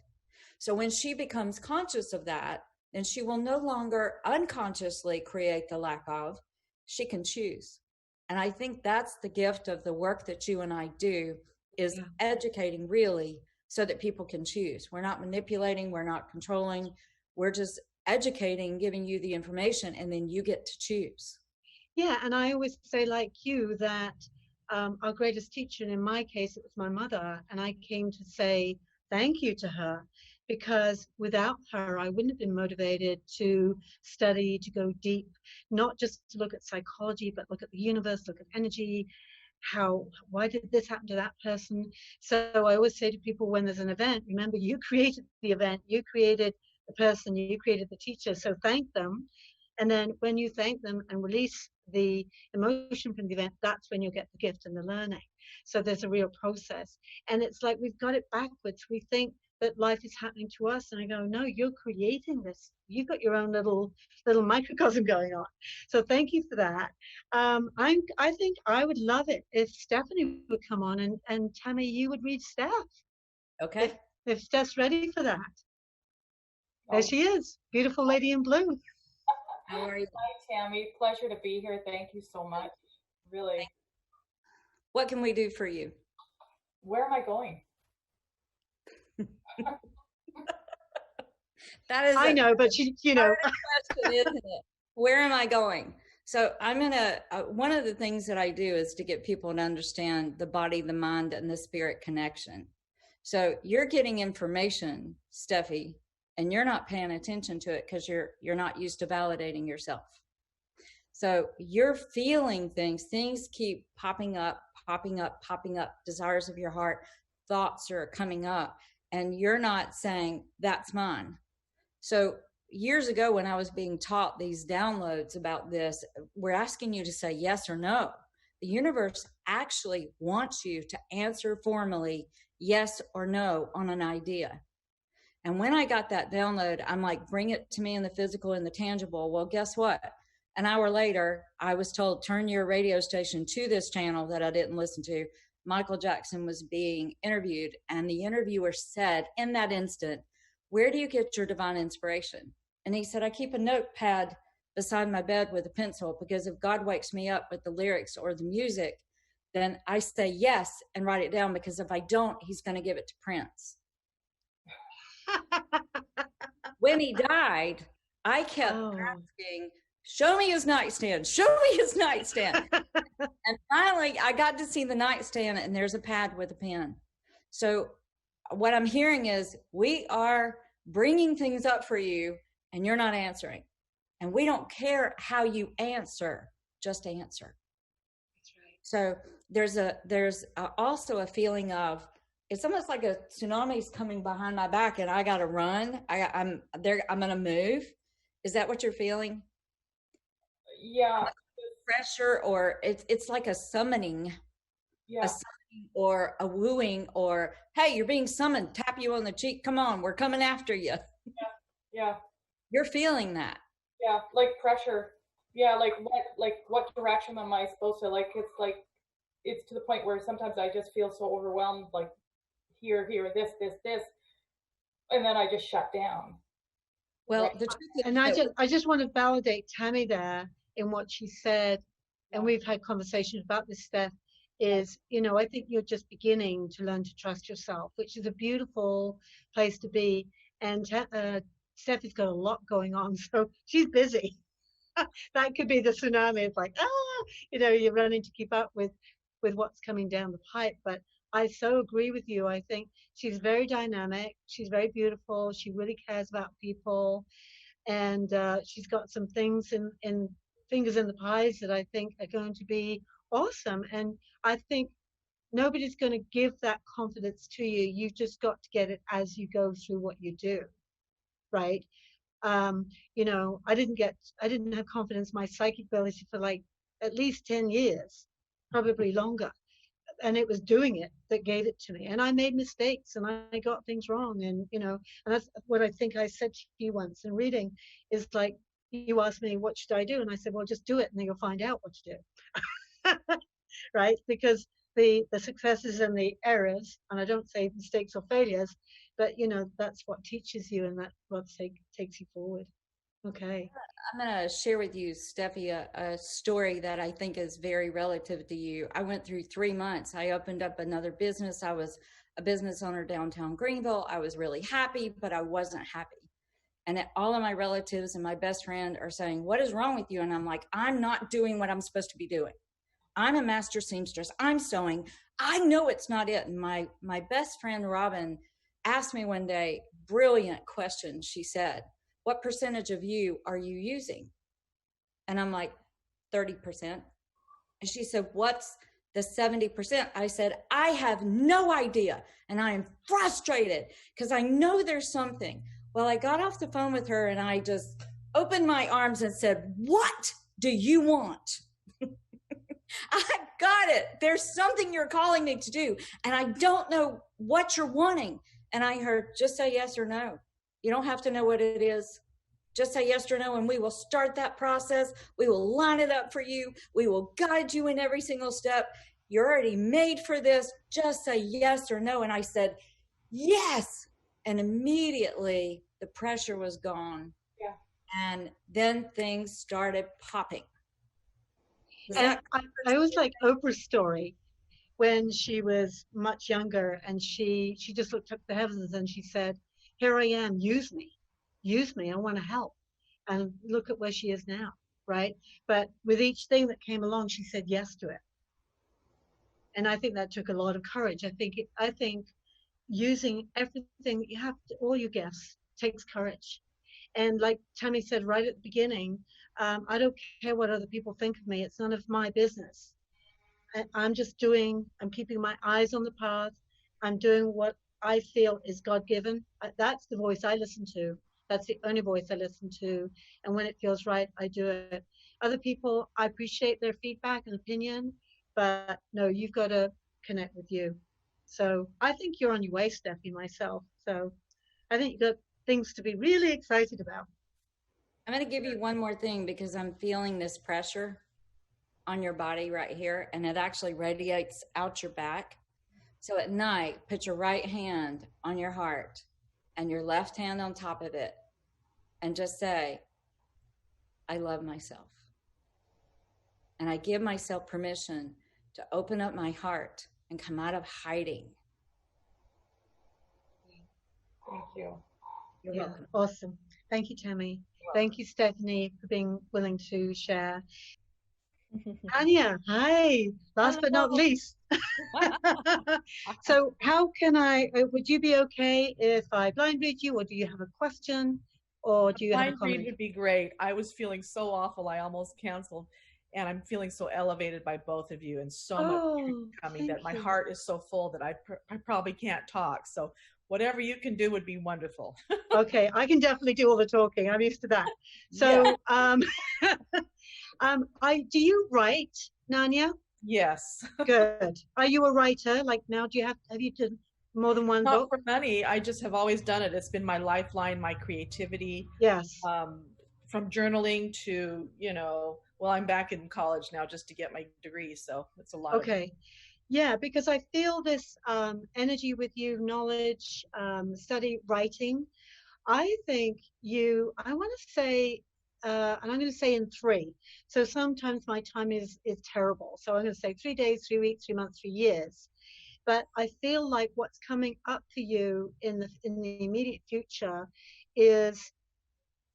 B: So when she becomes conscious of that, then she will no longer unconsciously create the lack of. She can choose. And I think that's the gift of the work that you and I do, is educating really so that people can choose. We're not manipulating, we're not controlling, we're just educating, giving you the information, and then you get to choose.
A: Yeah, and I always say, like you, that our greatest teacher, and in my case, it was my mother, and I came to say thank you to her, because without her, I wouldn't have been motivated to study, to go deep, not just to look at psychology, but look at the universe, look at energy, why did this happen to that person? So I always say to people, when there's an event, remember, you created the event, you created the person, you created the teacher, so thank them. And then when you thank them and release the emotion from the event, that's when you'll get the gift and the learning. So there's a real process. And it's like we've got it backwards. We think that life is happening to us, and I go, no, you're creating this. You've got your own little microcosm going on. So thank you for that. I think I would love it if Stephanie would come on, and Tammy, you would read Steph.
B: Okay.
A: If Steph's ready for that. There she is, beautiful lady in blue.
B: How are you?
F: Hi, Tammy. Pleasure to be here. Thank you so much. Really.
B: What can we do for you?
F: Where am I going?
B: That is
A: I know, but you know.
B: question, isn't it? Where am I going? So I'm gonna. One of the things that I do is to get people to understand the body, the mind, and the spirit connection. So you're getting information, Steffi, and you're not paying attention to it because you're not used to validating yourself. So you're feeling things. Things keep popping up, popping up, popping up. Desires of your heart, thoughts are coming up, and you're not saying that's mine. So years ago, when I was being taught these downloads about this, we're asking you to say yes or no. The universe actually wants you to answer formally yes or no on an idea. And when I got that download, I'm like, bring it to me in the physical and the tangible. Well, guess what? An hour later, I was told, turn your radio station to this channel that I didn't listen to. Michael Jackson was being interviewed, and the interviewer said in that instant, where do you get your divine inspiration? And he said, I keep a notepad beside my bed with a pencil, because if God wakes me up with the lyrics or the music, then I say yes and write it down, because if I don't, he's going to give it to Prince. When he died, I kept asking, show me his nightstand, show me his nightstand. And finally, I got to see the nightstand, and there's a pad with a pen. So what I'm hearing is, we are bringing things up for you, and you're not answering. And we don't care how you answer, just answer. That's right. So there's also a feeling of, it's almost like a tsunami's coming behind my back and I got to run. I'm going to move. Is that what you're feeling?
F: Yeah.
B: Pressure, or it's like a summoning.
F: Yeah.
B: A summoning or a wooing, or, hey, you're being summoned, tap you on the cheek. Come on, we're coming after you.
F: Yeah. Yeah.
B: You're feeling that.
F: Yeah. Like pressure. Yeah. What direction am I supposed to, it's to the point where sometimes I just feel so overwhelmed, like, here, this, and then I just shut down.
B: Well,
F: right.
B: The truth is,
A: And I just want to validate Tammy there in what she said, and we've had conversations about this, Steph, is, I think you're just beginning to learn to trust yourself, which is a beautiful place to be. And Steph has got a lot going on, so she's busy. That could be the tsunami. It's like, you're running to keep up with what's coming down the pipe. But I so agree with you. I think she's very dynamic. She's very beautiful. She really cares about people. And she's got some things in fingers in the pies that I think are going to be awesome. And I think nobody's going to give that confidence to you. You've just got to get it as you go through what you do. Right. I didn't have confidence in my psychic ability for like at least 10 years, probably longer. And it was doing it that gave it to me. And I made mistakes and I got things wrong. And, and that's what I think I said to you once in reading, is like, you asked me, what should I do? And I said, well, just do it and then you'll find out what to do. Right? Because the successes and the errors, and I don't say mistakes or failures, but, that's what teaches you, and that's what takes you forward. Okay.
B: I'm going to share with you, Steffi, a story that I think is very relative to you. I went through 3 months. I opened up another business. I was a business owner downtown Greenville. I was really happy, but I wasn't happy. And all of my relatives and my best friend are saying, what is wrong with you? And I'm like, I'm not doing what I'm supposed to be doing. I'm a master seamstress. I'm sewing. I know it's not it. And my best friend, Robin, asked me one day, brilliant question. She said, what percentage of you are you using? And I'm like, 30%. And she said, what's the 70%? I said, I have no idea. And I am frustrated because I know there's something. Well, I got off the phone with her and I just opened my arms and said, what do you want? I got it. There's something you're calling me to do. And I don't know what you're wanting. And I heard, just say yes or no. You don't have to know what it is. Just say yes or no, and we will start that process. We will line it up for you. We will guide you in every single step. You're already made for this. Just say yes or no. And I said, yes. And immediately the pressure was gone.
F: Yeah.
B: And then things started popping.
A: And I always like Oprah's story when she was much younger, and she just looked up to the heavens and she said, "Here I am, use me, I want to help." And look at where she is now, right? But with each thing that came along, she said yes to it. And I think that took a lot of courage. I think using everything that you have, all your gifts, takes courage. And like Tammy said right at the beginning, I don't care what other people think of me. It's none of my business. I'm keeping my eyes on the path. I'm doing what I feel is God-given. That's the voice I listen to. That's the only voice I listen to. And when it feels right, I do it. Other people, I appreciate their feedback and opinion, but no, you've got to connect with you. So I think you're on your way, Steffi, myself. So I think you've got things to be really excited about.
B: I'm going to give you one more thing, because I'm feeling this pressure on your body right here, and it actually radiates out your back. So at night, put your right hand on your heart and your left hand on top of it, and just say, I love myself. And I give myself permission to open up my heart and come out of hiding.
F: Thank you.
B: You're welcome.
A: Awesome. Thank you, Tammy. Thank you, Stephanie, for being willing to share. Anya, hi. Last but not least. So how can would you be okay if I blind read you, or do you have a question, or do you have a
G: Blind
A: comment?
G: read would be great. I was feeling so awful, I almost canceled, and I'm feeling so elevated by both of you, and so much coming that my heart is so full that I probably can't talk. So whatever you can do would be wonderful.
A: Okay, I can definitely do all the talking. I'm used to that. So, do you write, Nanya?
G: Yes.
A: Good. Are you a writer? Like now, have you done more than one
G: Not
A: book?
G: for money. I just have always done it. It's been my lifeline, my creativity.
A: Yes.
G: From journaling to, I'm back in college now just to get my degree. So it's a lot.
A: Okay. Yeah, because I feel this energy with you, knowledge, study, writing. I think I want to say, and I'm going to say in 3. So sometimes my time is terrible. So I'm going to say 3 days, 3 weeks, 3 months, 3 years. But I feel like what's coming up for you in the immediate future is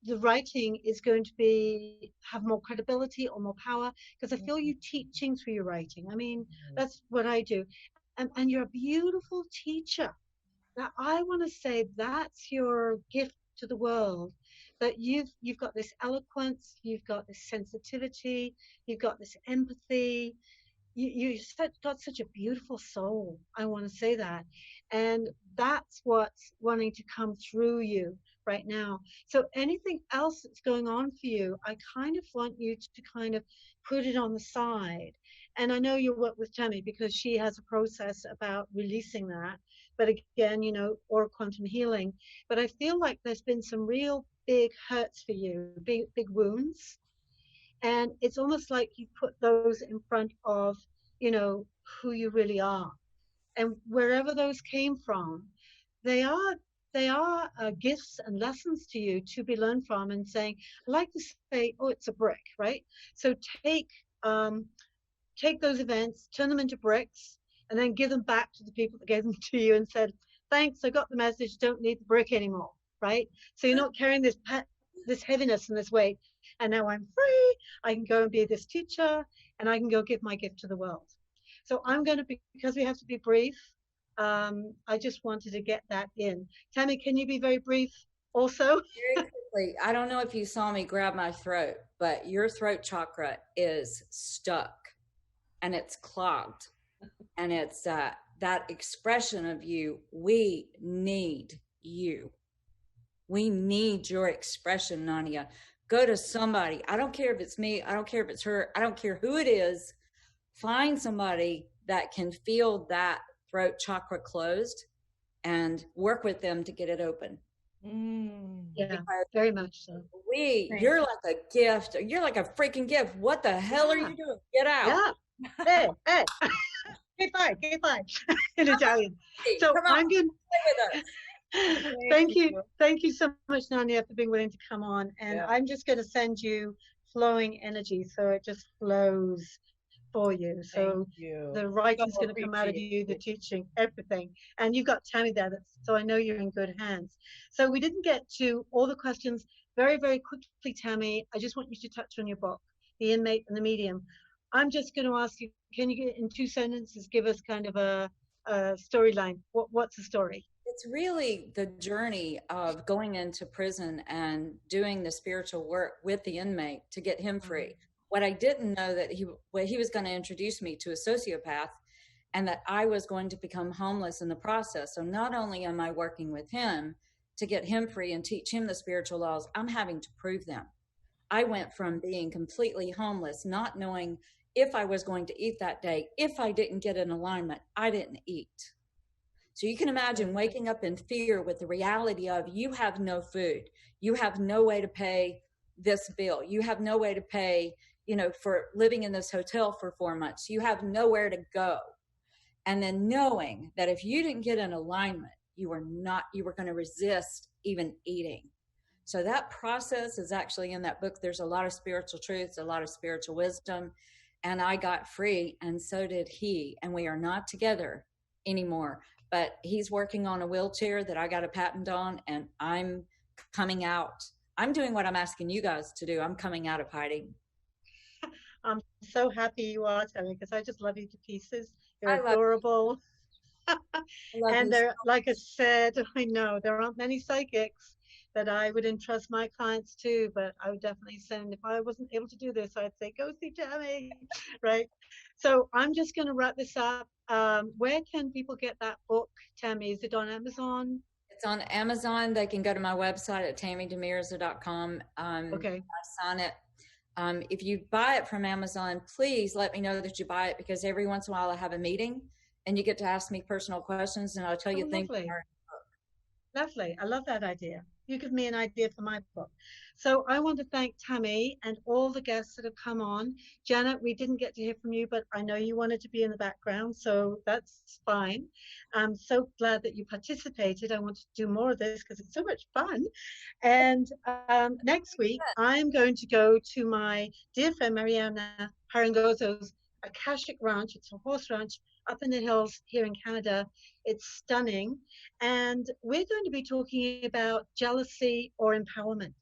A: the writing is going to have more credibility or more power, because I feel you teaching through your writing. I mean, that's what I do. And you're a beautiful teacher. Now, I want to say that's your gift to the world, that you've got this eloquence, you've got this sensitivity, you've got this empathy. You've got such a beautiful soul. I want to say that. And that's what's wanting to come through you right now. So anything else that's going on for you, I kind of want you to kind of put it on the side. And I know you work with Tammy because she has a process about releasing that. But again, or quantum healing. But I feel like there's been some real big hurts for you, big wounds. And it's almost like you put those in front of, who you really are. And wherever those came from, they are gifts and lessons to you to be learned from. And saying, I like to say, oh, it's a brick, right? So take those events, turn them into bricks, and then give them back to the people that gave them to you and said, thanks, I got the message, don't need the brick anymore, right? So you're not carrying this heaviness and this weight. And now I'm free. I can go and be this teacher, and I can go give my gift to the world. So I'm going to be, because we have to be brief, I just wanted to get that in. Tammy, can you be very brief also?
B: Very quickly, I don't know if you saw me grab my throat, but your throat chakra is stuck and it's clogged. And it's that expression of you. We need you. We need your expression, Nanya. Go to somebody. I don't care if it's me. I don't care if it's her. I don't care who it is. Find somebody that can feel that throat chakra closed and work with them to get it open.
A: Yeah, very much so.
B: You're like a gift. You're like a freaking gift. What the hell are you doing? Get out.
A: Yeah. Hey. Get five. In Italian. So I'm going to thank you so much, Nanya, for being willing to come on. And I'm just going to send you flowing energy, so it just flows for you. So
G: Thank you.
A: the writing's
G: So
A: going to come out of
G: appreciate
A: you, the
G: it.
A: teaching, everything. And you've got Tammy there, so I know you're in good hands. So we didn't get to all the questions very, very quickly, Tammy. I just want you to touch on your book, The Inmate and the Medium. I'm just going to ask you, can you, in 2 sentences, give us kind of a storyline? What's the story?
B: It's really the journey of going into prison and doing the spiritual work with the inmate to get him free. What I didn't know that he was going to introduce me to a sociopath, and that I was going to become homeless in the process. So not only am I working with him to get him free and teach him the spiritual laws, I'm having to prove them. I went from being completely homeless, not knowing if I was going to eat that day. If I didn't get in alignment, I didn't eat. So you can imagine waking up in fear with the reality of you have no food. You have no way to pay this bill. You have no way to pay, for living in this hotel for 4 months. You have nowhere to go. And then knowing that if you didn't get in alignment, you were going to resist even eating. So that process is actually in that book. There's a lot of spiritual truths, a lot of spiritual wisdom. And I got free, and so did he. And we are not together anymore. But he's working on a wheelchair that I got a patent on, and I'm coming out. I'm doing what I'm asking you guys to do. I'm coming out of hiding.
A: I'm so happy you are, Tammy, because I just love you to pieces. You're
B: I love
A: adorable. And
B: you.
A: there, like I said, I know there aren't many psychics that I would entrust my clients to, but I would definitely send, if I wasn't able to do this, I'd say, go see Tammy, right? So I'm just going to wrap this up. Where can people get that book, Tammy? Is it on Amazon?
B: It's on Amazon. They can go to my website at TammyDeMerza.com.
A: Okay.
B: I sign it. If you buy it from Amazon, please let me know that you buy it, because every once in a while I have a meeting and you get to ask me personal questions, and I'll tell you things.
A: Lovely. Lovely. I love that idea. You give me an idea for my book. So I want to thank Tammy and all the guests that have come on. Janet, we didn't get to hear from you, but I know you wanted to be in the background, so that's fine. I'm so glad that you participated. I want to do more of this because it's so much fun. And next week, I'm going to go to my dear friend Mariana Harangozo's Akashic Ranch. It's a horse ranch up in the hills here in Canada. It's stunning. And we're going to be talking about jealousy or empowerment.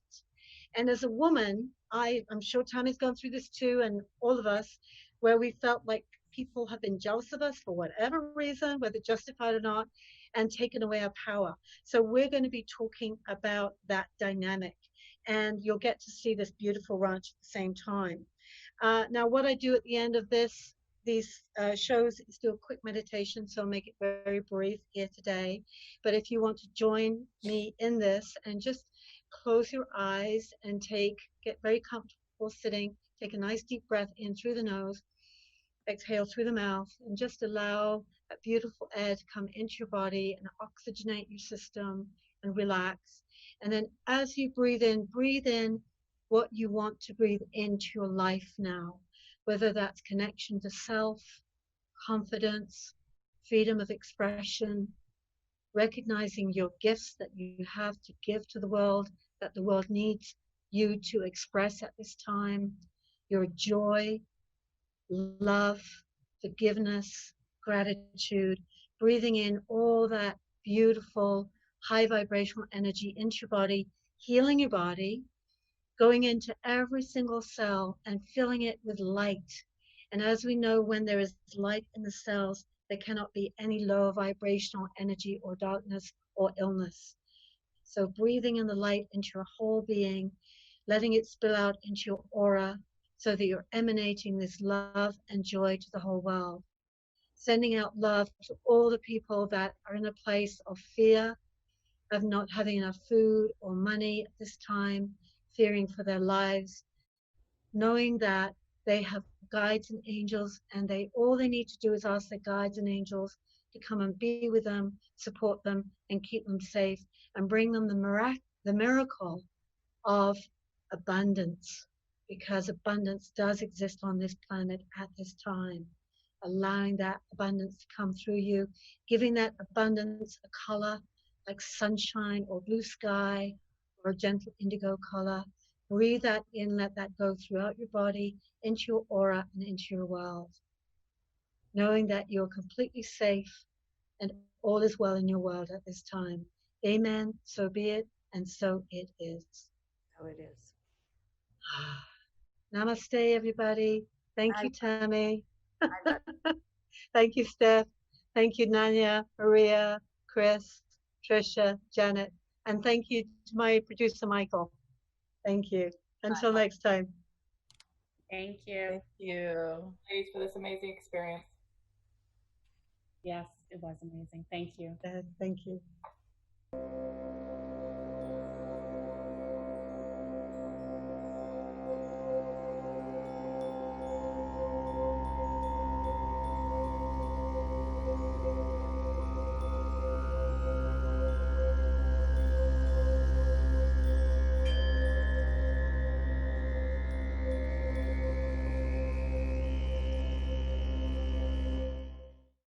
A: And as a woman, I'm sure Tammy's gone through this too, and all of us, where we felt like people have been jealous of us for whatever reason, whether justified or not, and taken away our power. So we're going to be talking about that dynamic. And you'll get to see this beautiful ranch at the same time. Now, what I do at the end of these shows is do a quick meditation, so I'll make it very brief here today. But if you want to join me in this, and just close your eyes and get very comfortable sitting, take a nice deep breath in through the nose, exhale through the mouth, and just allow that beautiful air to come into your body and oxygenate your system and relax. And then as you breathe in what you want to breathe into your life now, whether that's connection to self, confidence, freedom of expression, recognizing your gifts that you have to give to the world, that the world needs you to express at this time, your joy, love, forgiveness, gratitude, breathing in all that beautiful high vibrational energy into your body, healing your body, going into every single cell and filling it with light. And as we know, when there is light in the cells, there cannot be any low vibrational energy or darkness or illness. So breathing in the light into your whole being, letting it spill out into your aura so that you're emanating this love and joy to the whole world. Sending out love to all the people that are in a place of fear, of not having enough food or money at this time, fearing for their lives, knowing that they have guides and angels, and all they need to do is ask their guides and angels to come and be with them, support them, and keep them safe, and bring them the miracle of abundance, because abundance does exist on this planet at this time. Allowing that abundance to come through you, giving that abundance a color like sunshine or blue sky, or a gentle indigo color. Breathe that in, let that go throughout your body, into your aura and into your world. knowing that you're completely safe and all is well in your world at this time. Amen. So be it, and so it is.
B: So it is.
A: Namaste, everybody. Thank you,
B: I-
A: Tammy.
B: I-
A: Thank you, Steph. Thank you, Nanya, Maria, Chris, Trisha, Janet. And thank you to my producer, Michael. Thank you. Until next time.
D: Thank you.
G: Thank you.
F: Ladies, for this amazing experience.
D: Yes, it was amazing. Thank you.
A: Thank you.